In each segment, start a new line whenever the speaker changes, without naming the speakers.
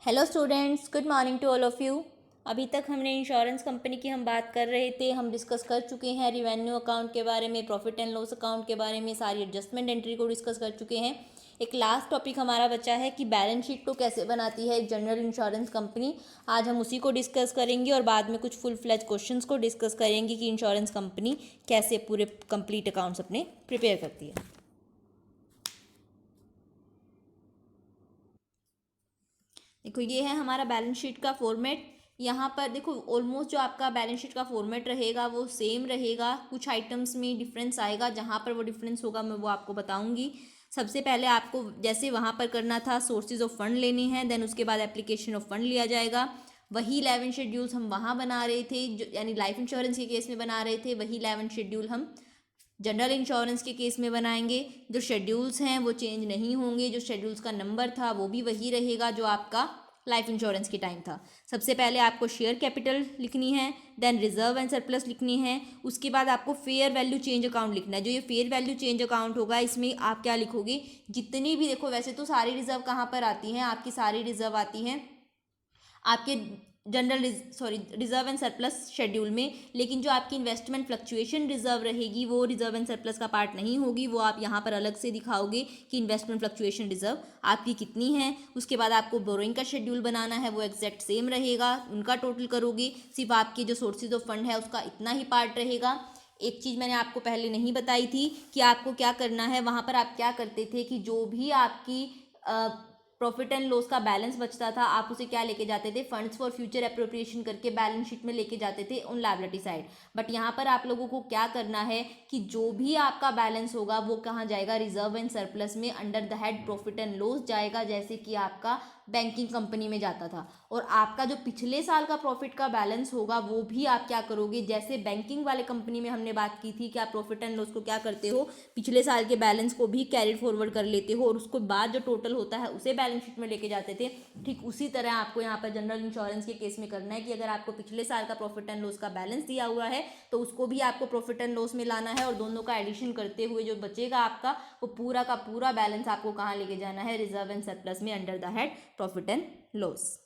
Hello students, good morning to all of you. अभी तक हमने इंश्योरेंस कंपनी की हम बात कर रहे थे, हम डिस्कस कर चुके हैं रिवेन्यू अकाउंट के बारे में, प्रॉफिट एंड लॉस अकाउंट के बारे में, सारी एडजस्टमेंट एंट्री को डिस्कस कर चुके हैं। एक लास्ट टॉपिक हमारा बचा है कि बैलेंस शीट को कैसे बनाती है एक जनरल इंश्योरेंस कंपनी। आज हम उसी को डिस्कस करेंगे और बाद में कुछ फुल फ्लैज क्वेश्चंस को डिस्कस करेंगे कि इंश्योरेंस कंपनी कैसे पूरे कंप्लीट अकाउंट्स अपने प्रिपेयर करती है। देखो, ये है हमारा बैलेंस शीट का फॉर्मेट। यहाँ पर देखो, ऑलमोस्ट जो आपका बैलेंस शीट का फॉर्मेट रहेगा वो सेम रहेगा, कुछ आइटम्स में डिफरेंस आएगा। जहाँ पर वो डिफरेंस होगा मैं वो आपको बताऊंगी। सबसे पहले आपको जैसे वहाँ पर करना था, सोर्सेज ऑफ फंड लेने हैं, देन उसके बाद एप्लीकेशन ऑफ फंड लिया जाएगा। वही 11 शेड्यूल्स हम वहाँ बना रहे थे, जो यानी लाइफ इंश्योरेंस के केस में बना रहे थे, वही 11 शेड्यूल हम जनरल इंश्योरेंस के केस में बनाएंगे। जो शेड्यूल्स हैं वो चेंज नहीं होंगे, जो शेड्यूल्स का नंबर था वो भी वही रहेगा जो आपका लाइफ इंश्योरेंस के टाइम था। सबसे पहले आपको शेयर कैपिटल लिखनी है, देन रिजर्व एंड सरप्लस लिखनी है, उसके बाद आपको फेयर वैल्यू चेंज अकाउंट लिखना है। जो ये फेयर वैल्यू चेंज अकाउंट होगा, इसमें आप क्या लिखोगे, जितनी भी, देखो वैसे तो सारी रिजर्व कहाँ पर आती हैं, आपकी सारी रिजर्व आती हैं आपके general reserve and surplus schedule में, लेकिन जो आपकी इन्वेस्टमेंट फ्लक्चुएशन रिजर्व रहेगी वो रिजर्व एंड सरप्लस का पार्ट नहीं होगी। वो आप यहाँ पर अलग से दिखाओगे कि इन्वेस्टमेंट फ्लक्चुएशन रिजर्व आपकी कितनी है। उसके बाद आपको बोरोइंग का शेड्यूल बनाना है, वो एग्जैक्ट सेम रहेगा, उनका टोटल करोगे। सिर्फ आपके जो सोर्सेज ऑफ फंड है उसका इतना ही पार्ट रहेगा। एक चीज़ मैंने आपको पहले नहीं बताई थी कि आपको क्या करना है। वहाँ पर आप क्या करते थे कि जो भी आपकी प्रॉफिट एंड लॉस का बैलेंस बचता था, आप उसे क्या लेके जाते थे, फंड्स फॉर फ्यूचर अप्रोप्रिएशन करके बैलेंस शीट में लेके जाते थे ऑन लायबिलिटी साइड। बट यहाँ पर आप लोगों को क्या करना है कि जो भी आपका बैलेंस होगा वो कहाँ जाएगा, रिजर्व एंड सरप्लस में, under the head profit and loss जाएगा, जैसे कि आपका बैंकिंग कंपनी में जाता था। और आपका जो पिछले साल का प्रॉफिट का बैलेंस होगा वो भी आप क्या करोगे, जैसे बैंकिंग वाले कंपनी में हमने बात की थी कि आप प्रॉफिट एंड लॉस को क्या करते हो, पिछले साल के बैलेंस को भी कैरी फॉरवर्ड कर लेते हो और उसके बाद जो टोटल होता है उसे बैलेंस शीट में लेके जाते थे। ठीक उसी तरह आपको यहाँ पर जनरल इंश्योरेंस के केस में करना है कि अगर आपको पिछले साल का प्रॉफिट एंड लॉस का बैलेंस दिया हुआ है तो उसको भी आपको प्रॉफिट एंड लॉस में लाना है, और दोनों का एडिशन करते हुए जो बचेगा आपका, वो पूरा का पूरा बैलेंस आपको कहाँ लेके जाना है, रिजर्व एंड सरप्लस में, under the head profit and loss.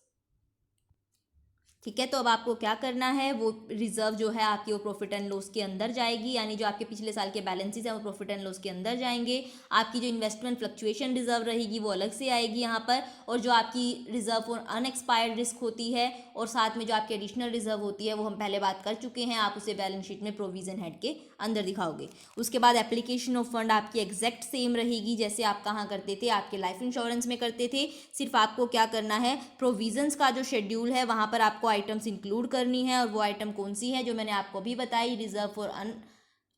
ठीक है, तो अब आपको क्या करना है, वो रिजर्व जो है आपकी वो प्रॉफिट एंड लॉस के अंदर जाएगी, यानी जो आपके पिछले साल के बैलेंसेस हैं वो प्रॉफिट एंड लॉस के अंदर जाएंगे। आपकी जो इन्वेस्टमेंट फ्लक्चुएशन रिजर्व रहेगी वो अलग से आएगी यहाँ पर, और जो आपकी रिजर्व फॉर अनएक्सपायर्ड रिस्क होती है और साथ में जो आपकी एडिशनल रिजर्व होती है वो हम पहले बात कर चुके हैं, आप उसे बैलेंस शीट में प्रोविजन हेड के अंदर दिखाओगे। उसके बाद एप्लीकेशन ऑफ फंड आपकी एग्जैक्ट सेम रहेगी जैसे आप कहाँ करते थे, आपके लाइफ इंश्योरेंस में करते थे। सिर्फ आपको क्या करना है, प्रोविजंस का जो शेड्यूल है वहाँ पर आपको आइटम्स इंक्लूड करनी है, और वो आइटम कौन सी है जो मैंने आपको अभी बताई, reserve for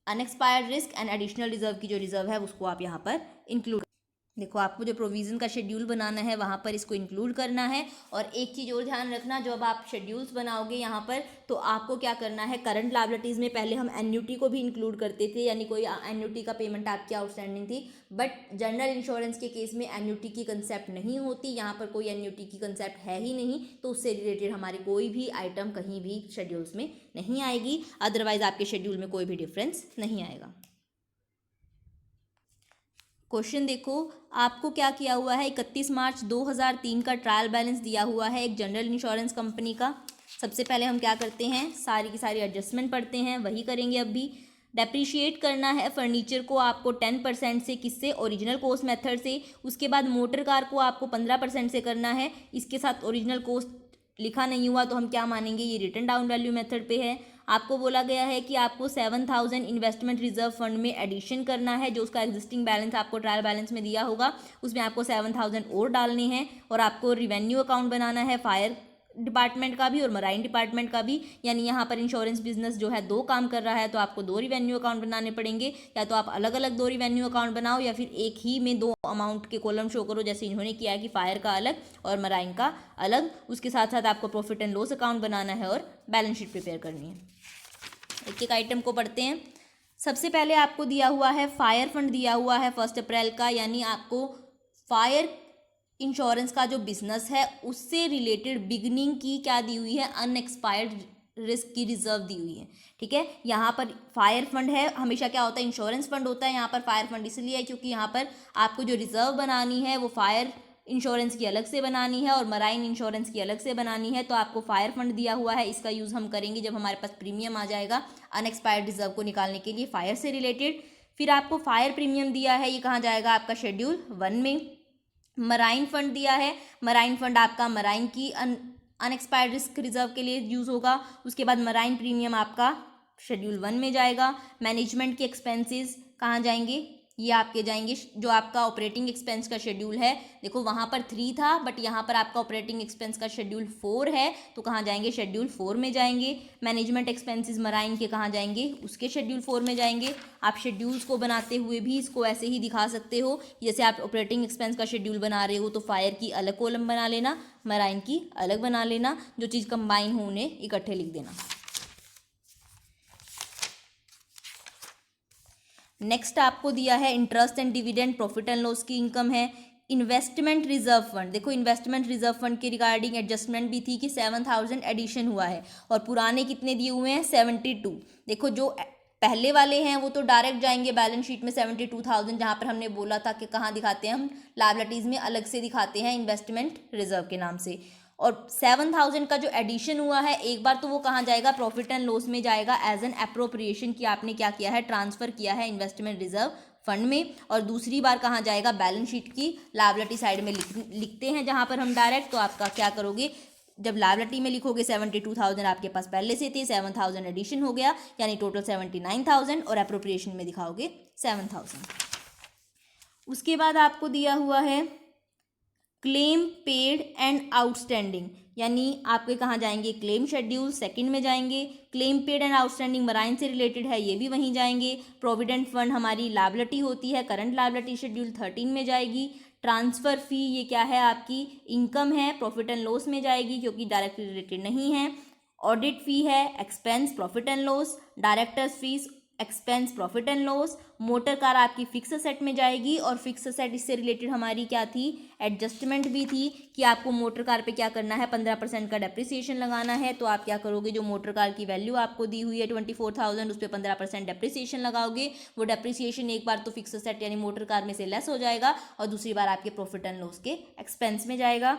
unexpired risk and additional reserve की जो रिजर्व है उसको आप यहाँ पर इंक्लूड। देखो, आपको जो प्रोविज़न का शेड्यूल बनाना है वहाँ पर इसको इंक्लूड करना है। और एक चीज़ और ध्यान रखना, जब आप शेड्यूल्स बनाओगे यहाँ पर तो आपको क्या करना है, करंट लायबिलिटीज़ में पहले हम एन्युटी को भी इंक्लूड करते थे, यानी कोई एन्युटी का पेमेंट आपकी आउटस्टैंडिंग थी। बट जनरल इंश्योरेंस के केस में एन्युटी की कंसेप्ट नहीं होती, यहाँ पर कोई एन्युटी की कंसेप्ट है ही नहीं, तो उससे रिलेटेड हमारी कोई भी आइटम कहीं भी शेड्यूल्स में नहीं आएगी। अदरवाइज आपके शेड्यूल में कोई भी डिफरेंस नहीं आएगा। क्वेश्चन देखो, आपको क्या किया हुआ है, 31 मार्च 2003 का ट्रायल बैलेंस दिया हुआ है एक जनरल इंश्योरेंस कंपनी का। सबसे पहले हम क्या करते हैं, सारी की सारी एडजस्टमेंट पढ़ते हैं, वही करेंगे अब भी। डेप्रीशिएट करना है फर्नीचर को आपको 10% से, किससे, ओरिजिनल कॉस्ट मेथड से। उसके बाद मोटर कार को आपको 15% से करना है, इसके साथ ओरिजिनल कॉस्ट लिखा नहीं हुआ तो हम क्या मानेंगे, ये रिटर्न डाउन वैल्यू मेथड पे है। आपको बोला गया है कि आपको 7000 इन्वेस्टमेंट रिजर्व फंड में एडिशन करना है, जो उसका एग्जिस्टिंग बैलेंस आपको ट्रायल बैलेंस में दिया होगा उसमें आपको 7000 और डालने हैं। और आपको रिवेन्यू अकाउंट बनाना है फायर डिपार्टमेंट का भी और मराइन डिपार्टमेंट का भी, यानी यहाँ पर इंश्योरेंस बिजनेस जो है दो काम कर रहा है, तो आपको 2 रिवेन्यू अकाउंट बनाने पड़ेंगे। या तो आप अलग अलग 2 रिवेन्यू अकाउंट बनाओ, या फिर एक ही में 2 अमाउंट के कॉलम शो करो, जैसे इन्होंने किया है कि फायर का अलग और मराइन का अलग। उसके साथ साथ आपको प्रॉफिट एंड लॉस अकाउंट बनाना है और बैलेंस शीट प्रिपेयर करनी है। एक एक आइटम को पढ़ते हैं। सबसे पहले आपको दिया हुआ है फायर फंड दिया हुआ है 1 अप्रैल का, यानी आपको फायर इंश्योरेंस का जो बिजनेस है उससे रिलेटेड बिगनिंग की क्या दी हुई है, अनएक्सपायर्ड रिस्क की रिजर्व दी हुई है। ठीक है, यहाँ पर फायर फंड है, हमेशा क्या होता है, इंश्योरेंस फंड होता है, यहाँ पर फायर फंड इसलिए है क्योंकि यहाँ पर आपको जो रिजर्व बनानी है वो फायर इंश्योरेंस की अलग से बनानी है और मराइन इंश्योरेंस की अलग से बनानी है। तो आपको फायर फंड दिया हुआ है, इसका यूज़ हम करेंगे जब हमारे पास प्रीमियम आ जाएगा अनएक्सपायर्ड रिजर्व को निकालने के लिए फायर से रिलेटेड। फिर आपको फायर प्रीमियम दिया है, ये कहाँ जाएगा आपका शेड्यूल 1 में। मराइन फंड दिया है, मराइन फंड आपका मराइन की अनएक्सपायर्ड रिस्क रिजर्व के लिए यूज़ होगा। उसके बाद मराइन प्रीमियम आपका शेड्यूल 1 में जाएगा। मैनेजमेंट के एक्सपेंसेस कहाँ जाएंगे, ये आपके जाएंगे जो आपका ऑपरेटिंग एक्सपेंस का शेड्यूल है, देखो वहाँ पर 3 था बट यहाँ पर आपका ऑपरेटिंग एक्सपेंस का शेड्यूल 4 है, तो कहाँ जाएंगे शेड्यूल 4 में जाएंगे। मैनेजमेंट एक्सपेंसेस मराइन के कहाँ जाएंगे, उसके शेड्यूल 4 में जाएंगे। आप शेड्यूल्स को बनाते हुए भी इसको ऐसे ही दिखा सकते हो, जैसे आप ऑपरेटिंग एक्सपेंस का शेड्यूल बना रहे हो तो फायर की अलग कॉलम बना लेना, मराइन की अलग बना लेना, जो चीज़ कंबाइन हो उन्हें इकट्ठे लिख देना। नेक्स्ट आपको दिया है interest and dividend, profit and loss की इनकम है। इन्वेस्टमेंट रिजर्व फंड, देखो इन्वेस्टमेंट रिजर्व फंड के रिगार्डिंग एडजस्टमेंट भी थी कि 7,000 एडिशन हुआ है और पुराने कितने दिए हुए हैं 72। देखो जो पहले वाले हैं वो तो डायरेक्ट जाएंगे बैलेंस शीट में 72,000, जहाँ पर हमने बोला था कि कहाँ दिखाते हैं हम लायबिलिटीज़ में अलग से दिखाते हैं इन्वेस्टमेंट रिजर्व के नाम से। और 7,000 का जो एडिशन हुआ है एक बार तो वो कहाँ जाएगा प्रॉफिट एंड लॉस में जाएगा एज एन अप्रोप्रिएशन की आपने क्या किया है ट्रांसफ़र किया है इन्वेस्टमेंट रिजर्व फंड में। और दूसरी बार कहाँ जाएगा बैलेंस शीट की लायबिलिटी साइड में लिखते हैं जहाँ पर हम डायरेक्ट, तो आपका क्या करोगे जब लायबिलिटी में लिखोगे 72,000 आपके पास पहले से थे, 7,000 एडिशन हो गया यानी टोटल 79,000 और अप्रोप्रिएशन में दिखाओगे 7,000। उसके बाद आपको दिया हुआ है क्लेम पेड एंड आउटस्टैंडिंग, यानी आपके कहाँ जाएंगे क्लेम शेड्यूल 2 में जाएंगे। Claim paid and outstanding marine से रिलेटेड है, ये भी वहीं जाएंगे। प्रोविडेंट फंड हमारी लायबिलिटी होती है, करंट लायबिलिटी शेड्यूल 13 में जाएगी। ट्रांसफ़र फी ये क्या है आपकी इनकम है, प्रॉफिट एंड लॉस में जाएगी क्योंकि डायरेक्टली रिलेटेड नहीं है। ऑडिट फी है expense profit and loss, directors fees expense profit and loss. Motor car आपकी फिक्स असेट में जाएगी और फिक्स असेट इससे रिलेटेड हमारी क्या थी एडजस्टमेंट भी थी कि आपको मोटर कार पे क्या करना है 15% का डेप्रिसिएशन लगाना है। तो आप क्या करोगे जो मोटर कार की वैल्यू आपको दी हुई है 24,000 उस पर 15% डेप्रिसिएशन लगाओगे। वो डेप्रिसिएशन एक बार तो फिक्स असेट यानी मोटर कार में से लेस हो जाएगा और दूसरी बार आपके प्रॉफिट एंड लॉस के एक्सपेंस में जाएगा।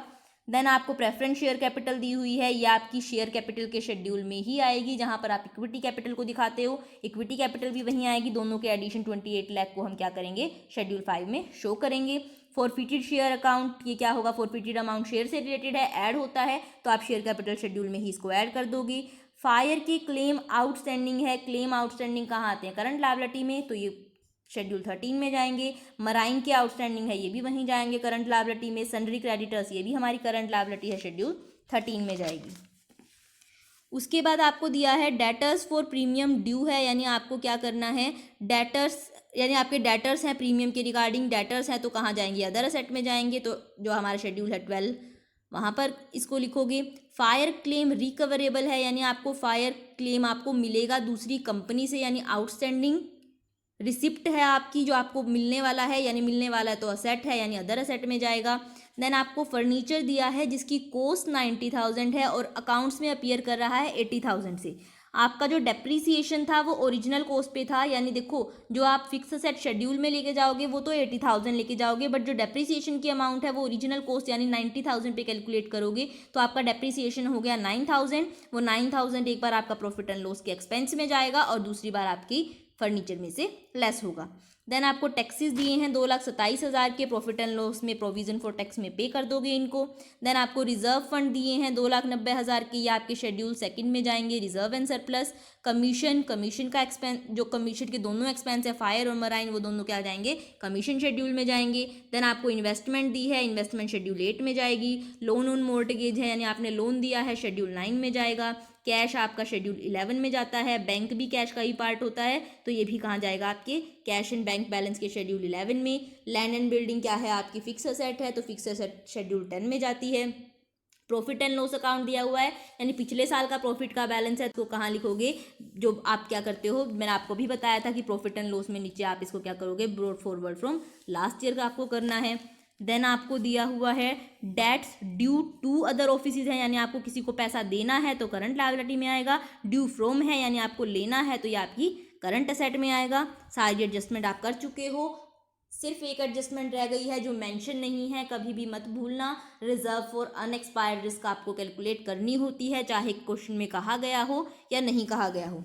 देन आपको प्रेफरेंस शेयर कैपिटल दी हुई है, ये आपकी शेयर कैपिटल के शेड्यूल में ही आएगी जहां पर आप इक्विटी कैपिटल को दिखाते हो, इक्विटी कैपिटल भी वहीं आएगी। दोनों के एडिशन 28 लाख को हम क्या करेंगे शेड्यूल 5 में शो करेंगे। फॉरफिटेड शेयर अकाउंट, ये क्या होगा फॉरफिटेड अमाउंट शेयर से रिलेटेड है, ऐड होता है तो आप शेयर कैपिटल शेड्यूल में ही इसको ऐड कर दोगे। फायर की क्लेम आउटस्टैंडिंग है, क्लेम आउटस्टैंडिंग कहाँ आते हैं करंट लायबिलिटी में, तो ये शेड्यूल 13 में जाएंगे। मराइन के आउटस्टैंडिंग है, ये भी वहीं जाएंगे करंट लायबिलिटी में। सन्ड्री क्रेडिटर्स ये भी हमारी करंट लायबिलिटी है, शेड्यूल 13 में जाएगी। उसके बाद आपको दिया है डेटर्स फॉर प्रीमियम ड्यू है, यानी आपको क्या करना है डेटर्स, यानी आपके डेटर्स हैं प्रीमियम के रिगार्डिंग डेटर्स हैं तो कहाँ जाएंगे अदर असेट में जाएंगे, तो जो हमारा शेड्यूल है 12 वहाँ पर इसको लिखोगे। फायर क्लेम रिकवरेबल है, यानी आपको फायर क्लेम आपको मिलेगा दूसरी कंपनी से, यानी आउटस्टैंडिंग रिसिप्ट है आपकी जो आपको मिलने वाला है, यानी मिलने वाला है तो असेट है यानी अदर असेट में जाएगा। देन आपको फर्नीचर दिया है जिसकी कॉस्ट 90,000 है और अकाउंट्स में अपीयर कर रहा है 80,000 से। आपका जो डेप्रीसिएशन था वो ओरिजिनल कॉस्ट पे था, यानी देखो जो आप फिक्स असेट शेड्यूल में लेके जाओगे वो तो 80,000 लेके जाओगे, बट जो डेप्रीसिएशन की अमाउंट है वो ओरिजिनल कॉस्ट यानी 90,000 पे कैलकुलेट करोगे तो आपका डेप्रीसिएशन हो गया 9,000। वो 9,000 एक बार आपका प्रॉफिट एंड लॉस के एक्सपेंस में जाएगा और दूसरी बार आपकी फर्नीचर में से लेस होगा। देन आपको टैक्सेस दिए हैं 2,27,000 के, प्रॉफिट एंड लॉस में प्रोविजन फॉर टैक्स में पे कर दोगे इनको। देन आपको रिजर्व फंड दिए हैं 2,90,000 के, ये आपके शेड्यूल 2 में जाएंगे। रिजर्व एंड सरप्लस कमीशन का एक्सपेंस, जो कमीशन के दोनों एक्सपेंस है फायर और मराइन वो दोनों क्या जाएंगे कमीशन शेड्यूल में जाएंगे। देन आपको इन्वेस्टमेंट दी है, इन्वेस्टमेंट शेड्यूल 8 में जाएगी। लोन ऑन मोर्टगेज है, यानी आपने लोन दिया है, शेड्यूल 9 में जाएगा। कैश आपका शेड्यूल 11 में जाता है, बैंक भी कैश का ही पार्ट होता है तो ये भी कहाँ जाएगा आपके कैश एंड बैंक बैलेंस के शेड्यूल 11 में। लैंड एंड बिल्डिंग क्या है आपकी फिक्स असेट है तो फिक्स असेट शेड्यूल 10 में जाती है। प्रॉफिट एंड लॉस अकाउंट दिया हुआ है, यानी पिछले साल का प्रॉफिट का बैलेंस है तो कहाँ लिखोगे, जो आप क्या करते हो मैंने आपको भी बताया था कि प्रॉफिट एंड लॉस में नीचे आप इसको क्या करोगे brought forward from last year का आपको करना है। देन आपको दिया हुआ है dates due to other offices है, यानी आपको किसी को पैसा देना है तो करंट लायबिलिटी में आएगा। ड्यू फ्रॉम है यानी आपको लेना है तो ये आपकी करंट असेट में आएगा। सारी एडजस्टमेंट आप कर चुके हो। सिर्फ एक एडजस्टमेंट रह गई है जो मेंशन नहीं है, कभी भी मत भूलना। रिजर्व फॉर अनएक्सपायर्ड रिस्क आपको कैलकुलेट करनी होती है, चाहे क्वेश्चन में कहा गया हो या नहीं कहा गया हो।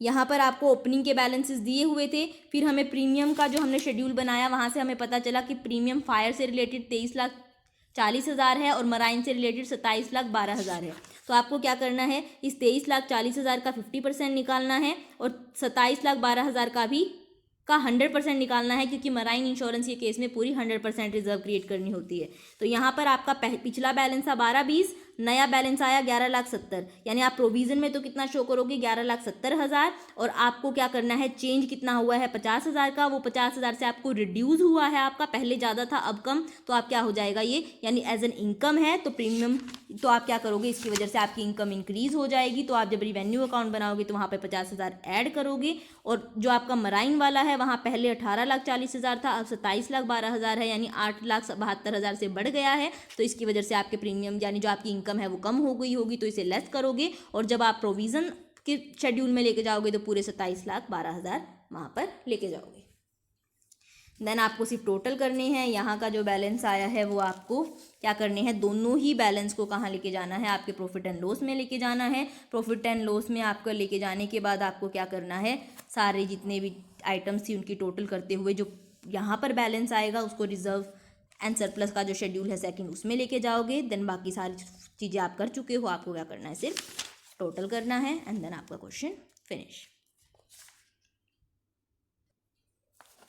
यहाँ पर आपको ओपनिंग के बैलेंसेस दिए हुए थे, फिर हमें प्रीमियम का जो हमने शेड्यूल बनाया वहाँ से हमें पता चला कि प्रीमियम फायर से रिलेटेड 23,40,000 है और मराइन से रिलेटेड 27,12,000 है। तो आपको क्या करना है, इस 23,40,000 का 50% निकालना है और 27,12,000 का 100% निकालना है, क्योंकि मराइन इंश्योरेंस के केस में पूरी 100% रिजर्व क्रिएट करनी होती है। तो यहाँ पर आपका पिछला बैलेंस था 12,20, नया बैलेंस आया 11,70,000, यानी आप प्रोविजन में तो कितना शो करोगे 11,70,000, और आपको क्या करना है, चेंज कितना हुआ है 50,000 का, वो 50,000 से आपको रिड्यूस हुआ है, आपका पहले ज़्यादा था अब कम, तो आप क्या हो जाएगा ये, यानी एज एन इनकम है तो प्रीमियम, तो आप क्या करोगे, इसकी वजह से आपकी इनकम इंक्रीज हो जाएगी। तो आप जब रिवेन्यू अकाउंट बनाओगे तो वहाँ पर 50,000 ऐड करोगे, और जो आपका मराइन वाला है वहाँ पहले 18,40,000 था, अब 27,12,000 है, यानी 8,72,000 से बढ़ गया है। तो इसकी वजह से आपके प्रीमियम यानी जो आपकी इनकम है वो कम हो गई होगी, तो इसे लेस करोगे, और जब आप प्रोविज़न के शेड्यूल में लेके जाओगे तो पूरे 27,12,000 वहाँ पर लेके जाओगे। देन आपको सिर्फ टोटल करने हैं, यहाँ का जो बैलेंस आया है वो आपको क्या करने हैं, दोनों ही बैलेंस को कहाँ लेके जाना है, आपके प्रॉफिट एंड लॉस में लेके जाना है। प्रॉफिट एंड लॉस में आपको लेके जाने के बाद आपको क्या करना है, सारे जितने भी आइटम्स थी उनकी टोटल करते हुए जो यहाँ पर बैलेंस आएगा उसको रिजर्व एंड सरप्लस का जो शेड्यूल है सेकंड उसमें लेके जाओगे। देन बाकी सारी चीज़ें आप कर चुके हो, आपको क्या करना है, सिर्फ टोटल करना है, एंड देन आपका क्वेश्चन फिनिश।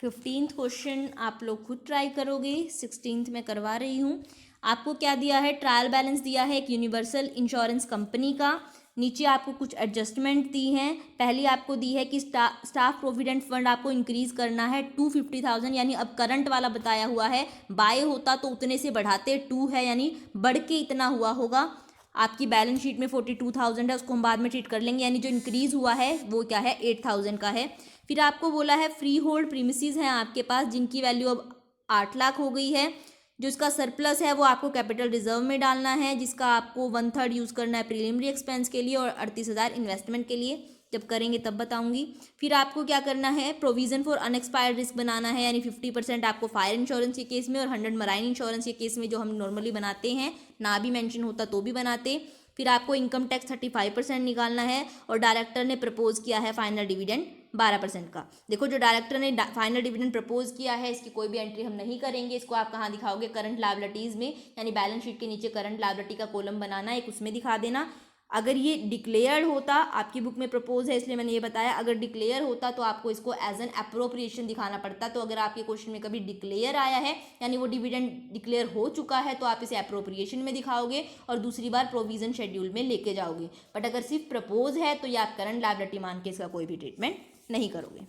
15th क्वेश्चन आप लोग खुद ट्राई करोगे, 16th में करवा रही हूँ। आपको क्या दिया है, ट्रायल बैलेंस दिया है एक यूनिवर्सल इंश्योरेंस कंपनी का, नीचे आपको कुछ एडजस्टमेंट दी हैं। पहली आपको दी है कि स्टाफ प्रोविडेंट फंड आपको इंक्रीज करना है 250,000, यानी अब करंट वाला बताया हुआ है, बाय होता तो उतने से बढ़ाते, 2 है यानी बढ़ के इतना हुआ होगा। आपकी बैलेंस शीट में 42,000 है, उसको हम बाद में ट्रीट कर लेंगे, यानी जो इंक्रीज हुआ है वो क्या है 8,000 का है। फिर आपको बोला है फ्री होल्ड प्रीमिसेस हैं आपके पास जिनकी वैल्यू अब 8 लाख हो गई है, जो इसका सरप्लस है वो आपको कैपिटल रिजर्व में डालना है, जिसका आपको 1/3 यूज़ करना है प्रीलिमिनरी एक्सपेंस के लिए और 38,000 इन्वेस्टमेंट के लिए, जब करेंगे तब बताऊंगी। फिर आपको क्या करना है, प्रोविजन फॉर अनएक्सपायर्ड रिस्क बनाना है, यानी 50% आपको फायर इंश्योरेंस के केस में और 100 मराइन इंश्योरेंस के केस में, जो हम नॉर्मली बनाते हैं, ना भी मेंशन होता तो भी बनाते। फिर आपको इनकम टैक्स 35% निकालना है, और डायरेक्टर ने प्रपोज किया है फाइनल डिविडेंड 12% का। देखो जो डायरेक्टर ने फाइनल डिविडेंड प्रपोज किया है इसकी कोई भी एंट्री हम नहीं करेंगे, इसको आप कहाँ दिखाओगे, करंट लायबिलिटीज़ में, यानी बैलेंस शीट के नीचे करंट लायबिलिटी का कॉलम बनाना है, एक उसमें दिखा देना। अगर ये डिक्लेयर्ड होता, आपकी बुक में प्रपोज है इसलिए मैंने ये बताया, अगर डिक्लेयर होता तो आपको इसको एज एन अप्रोप्रिएशन दिखाना पड़ता। तो अगर आपके क्वेश्चन में कभी डिक्लेयर आया है यानी वो डिविडेंड डिक्लेयर हो चुका है तो आप इसे अप्रोप्रिएशन में दिखाओगे और दूसरी बार प्रोविजन शेड्यूल में लेके जाओगे। बट अगर सिर्फ प्रपोज है तो ये आप करंट लायबिलिटी मान के इसका कोई भी ट्रीटमेंट नहीं करोगे।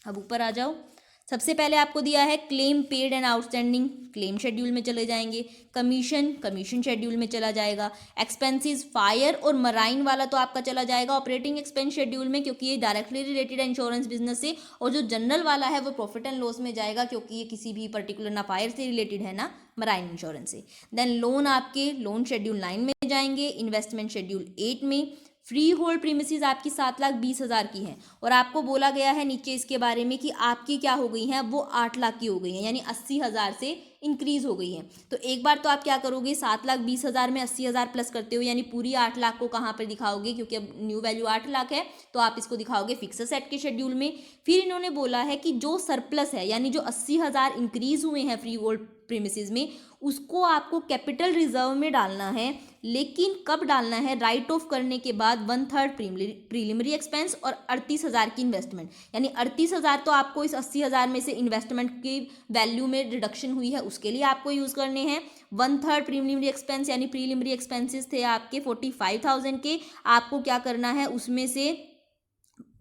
अब ऊपर आ जाओ, सबसे पहले आपको दिया है claim paid and outstanding, claim schedule में चले जाएंगे। कमीशन शेड्यूल में चला जाएगा। एक्सपेंसेस फायर और मराइन वाला तो आपका चला जाएगा ऑपरेटिंग एक्सपेंस शेड्यूल में, क्योंकि ये डायरेक्टली रिलेटेड है इंश्योरेंस बिजनेस से। और जो जनरल वाला है वो प्रॉफिट एंड लॉस में जाएगा, क्योंकि ये किसी भी पर्टिकुलर ना फायर से रिलेटेड है ना मराइन इंश्योरेंस से। देन लोन आपके लोन शेड्यूल 9 में जाएंगे, इन्वेस्टमेंट शेड्यूल 8 में। फ्री होल्ड प्रीमिसेस आपकी 7,20,000 की हैं, और आपको बोला गया है नीचे इसके बारे में कि आपकी क्या हो गई हैं, वो 8 लाख की हो गई हैं, यानी 80,000 से इंक्रीज हो गई हैं। तो एक बार तो आप क्या करोगे, 7,20,000 में 80,000 प्लस करते हो, यानी पूरी 8 लाख को कहाँ पर दिखाओगे, क्योंकि अब न्यू वैल्यू 8 लाख है तो आप इसको दिखाओगे फिक्स सेट के शेड्यूल में। फिर इन्होंने बोला है कि जो सरप्लस है यानी जो 80,000 इंक्रीज हुए हैं फ्री होल्ड प्रीमिसेस में, उसको आपको कैपिटल रिजर्व में डालना है। लेकिन कब डालना है, राइट ऑफ करने के बाद 1/3 प्रीलिमिनरी एक्सपेंस और 38,000 की इन्वेस्टमेंट, यानी 38,000 तो आपको इस 80,000 में से इन्वेस्टमेंट की वैल्यू में रिडक्शन हुई है उसके लिए आपको यूज़ करने हैं। 1/3 प्रीलिमिनरी एक्सपेंस यानी प्रीलिमिनरी एक्सपेंसेस थे आपके 45,000 के, आपको क्या करना है उसमें से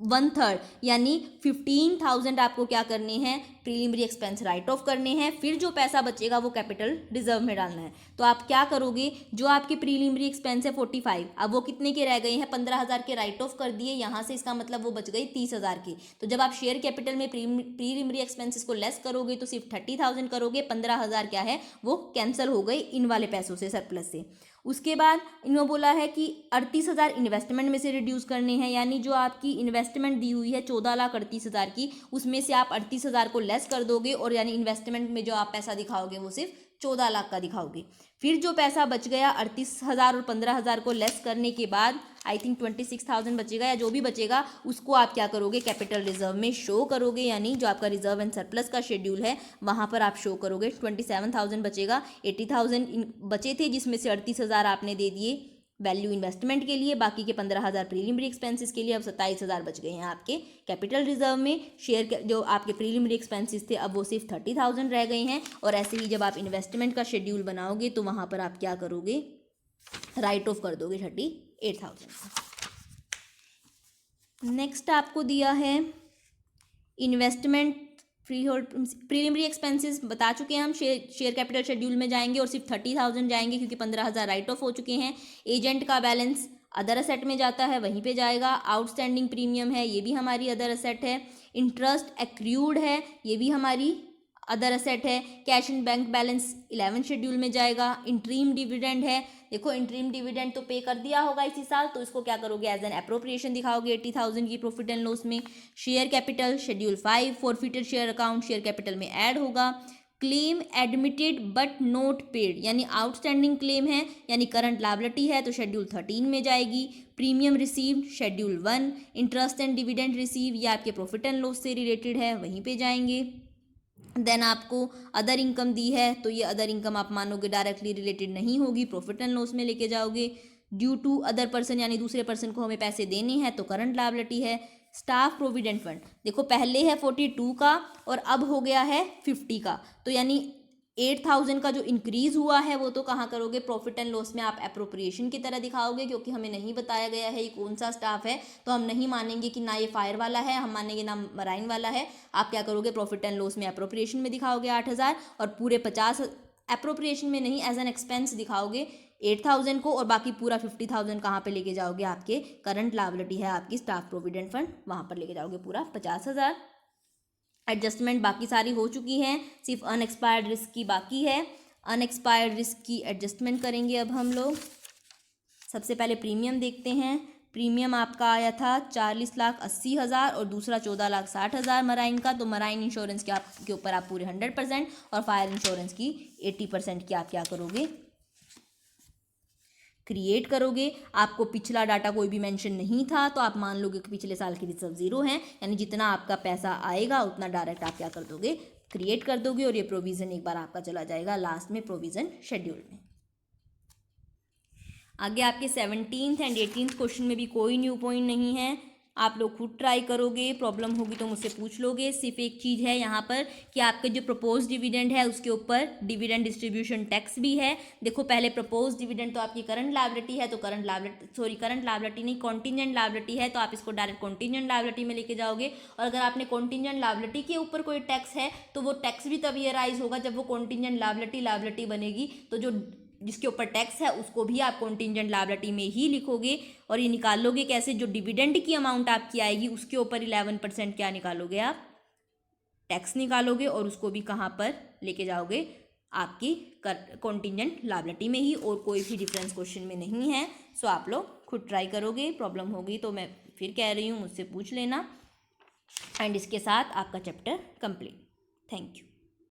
1/3 यानी 15,000 आपको क्या करने हैं, प्रीलिमिनरी एक्सपेंस राइट ऑफ करने हैं। फिर जो पैसा बचेगा वो कैपिटल रिजर्व में डालना है। तो आप क्या करोगे, जो आपके प्रीलिमिनरी एक्सपेंस है 45, अब वो कितने के रह गए हैं, 15,000 के राइट ऑफ कर दिए यहाँ से, इसका मतलब वो बच गई 30,000 की। तो जब आप शेयर कैपिटल में प्रीलिमिनरी एक्सपेंसेस को लेस करोगे तो सिर्फ 30,000 करोगे, 15,000 क्या है वो कैंसिल हो गई इन वाले पैसों से, सरप्लस से। उसके बाद इन्होंने बोला है कि 38,000 इन्वेस्टमेंट में से रिड्यूस करने हैं, यानी जो आपकी इन्वेस्ट इन्वेस्टमेंट दी हुई है 14,38,000 की, उसमें से आप 38,000 को लेस कर दोगे और यानी इन्वेस्टमेंट में जो आप पैसा दिखाओगे वो सिर्फ 14 लाख का दिखाओगे। फिर जो पैसा बच गया 38,000 और 15,000 को लेस करने के बाद आई थिंक 26,000 बचेगा या जो भी बचेगा उसको आप क्या करोगे, कैपिटल रिजर्व में शो करोगे, यानी जो आपका रिजर्व एंड सरप्लस का शेड्यूल है वहाँ पर आप शो करोगे। 27,000 बचेगा, 80,000 बचे थे जिसमें से 38,000 आपने दे दिए वैल्यू इन्वेस्टमेंट के लिए, बाकी के 15,000 प्रीलिमिनरी एक्सपेंसेस के लिए। अब 27,000 बच गए हैं आपके कैपिटल रिजर्व में। शेयर जो आपके प्रीलिमिनरी एक्सपेंसेस थे अब वो सिर्फ 30,000 रह गए हैं। और ऐसे ही जब आप इन्वेस्टमेंट का शेड्यूल बनाओगे तो वहाँ पर आप क्या करोगे, राइट ऑफ कर दोगे 38,000। नेक्स्ट आपको दिया है investment free hold preliminary expenses बता चुके हैं हम, शेयर कैपिटल शेड्यूल में जाएंगे और सिर्फ 30,000 जाएंगे क्योंकि 15,000 राइट ऑफ हो चुके हैं। एजेंट का बैलेंस अदर असेट में जाता है, वहीं पे जाएगा। आउटस्टैंडिंग प्रीमियम है, ये भी हमारी अदर असेट है। इंटरेस्ट एक्रूड है, ये भी हमारी अदर असेट है। Cash and bank balance 11 schedule में जाएगा। इंटरीम डिविडेंड है, देखो इंटरीम डिविडेंड तो पे कर दिया होगा इसी साल, तो इसको क्या करोगे, एज एन एप्रोप्रिएशन दिखाओगे 80,000 की प्रॉफिट एंड लॉस में। Share capital schedule 5 forfeited share account share capital में ऐड होगा। Claim admitted but not paid, यानी आउटस्टैंडिंग क्लेम है यानी करंट लायबिलिटी है तो शेड्यूल 13 में जाएगी। Premium received schedule 1। Interest and dividend receive, ये आपके प्रॉफिट एंड लॉस से रिलेटेड है, वहीं पे जाएंगे। देन आपको अदर इनकम दी है तो ये अदर इनकम आप मानोगे डायरेक्टली रिलेटेड नहीं होगी, प्रॉफिट एंड लॉस में लेके जाओगे। ड्यू टू अदर पर्सन, यानी दूसरे पर्सन को हमें पैसे देने हैं तो करंट लायबिलिटी है। स्टाफ प्रोविडेंट फंड, देखो पहले है 42 का और अब हो गया है 50 का, तो यानी 8,000 का जो इंक्रीज हुआ है वो तो कहाँ करोगे, प्रॉफिट एंड लॉस में आप एप्रोप्रिएशन की तरह दिखाओगे। क्योंकि हमें नहीं बताया गया है ये कौन सा स्टाफ है तो हम नहीं मानेंगे कि ना ये फायर वाला है, हम मानेंगे ना मराइन वाला है। आप क्या करोगे, प्रॉफिट एंड लॉस में एप्रोप्रिएशन में दिखाओगे 8,000 और पूरे 50 एप्रोप्रिएशन में नहीं, एज एन एक्सपेंस दिखाओगे 8,000 को, और बाकी पूरा 50,000 कहाँ पे लेके जाओगे, आपके करंट लायबिलिटी है आपकी स्टाफ प्रोविडेंट फंड, वहाँ पर लेके जाओगे पूरा 50,000। एडजस्टमेंट बाकी सारी हो चुकी हैं, सिर्फ अनएक्सपायर्ड रिस्क की बाकी है। अनएक्सपायर्ड रिस्क की एडजस्टमेंट करेंगे अब हम लोग। सबसे पहले प्रीमियम देखते हैं। प्रीमियम आपका आया था 40,80,000 और दूसरा 14,60,000 मराइन का। तो मराइन इंश्योरेंस के ऊपर आप पूरे 100% और फायर इंश्योरेंस की 80% की आप क्या करोगे, क्रिएट करोगे। आपको पिछला डाटा कोई भी मेंशन नहीं था तो आप मान लोगे कि पिछले साल की रिजर्व 0 है, यानी जितना आपका पैसा आएगा उतना डायरेक्ट आप क्या कर दोगे, क्रिएट कर दोगे। और ये प्रोविज़न एक बार आपका चला जाएगा लास्ट में प्रोविज़न शेड्यूल में। आगे आपके 17th एंड 18th क्वेश्चन में भी कोई न्यू पॉइंट नहीं है, आप लोग खुद ट्राई करोगे, प्रॉब्लम होगी तो मुझसे पूछ लोगे। सिर्फ एक चीज़ है यहाँ पर कि आपके जो प्रपोज डिविडेंड है उसके ऊपर डिविडेंड डिस्ट्रीब्यूशन टैक्स भी है। देखो पहले प्रपोज डिविडेंड तो आपकी करंट लायबिलिटी है, तो करंट लायबिलिटी नहीं कॉन्टिजेंट लायबिलिटी है, तो आप इसको डायरेक्ट कॉन्टिजेंट लायबिलिटी में लेके जाओगे। और अगर आपने कॉन्टिजेंट लायबिलिटी के ऊपर कोई टैक्स है तो वो टैक्स भी तभी अराइज होगा जब वो कॉन्टिजेंट लायबिलिटी बनेगी, तो जो जिसके ऊपर टैक्स है उसको भी आप कॉन्टिजेंट लायबिलिटी में ही लिखोगे। और ये निकालोगे कैसे, जो डिविडेंड की अमाउंट आपकी आएगी उसके ऊपर 11% क्या निकालोगे, आप टैक्स निकालोगे और उसको भी कहाँ पर लेके जाओगे, आपकी कॉन्टिजेंट लायबिलिटी में ही, और कोई भी डिफरेंस क्वेश्चन में नहीं है। सो आप लोग खुद ट्राई करोगे, प्रॉब्लम होगी तो मैं फिर कह रही हूँ मुझसे पूछ लेना। एंड इसके साथ आपका चैप्टर कंप्लीट। Thank you.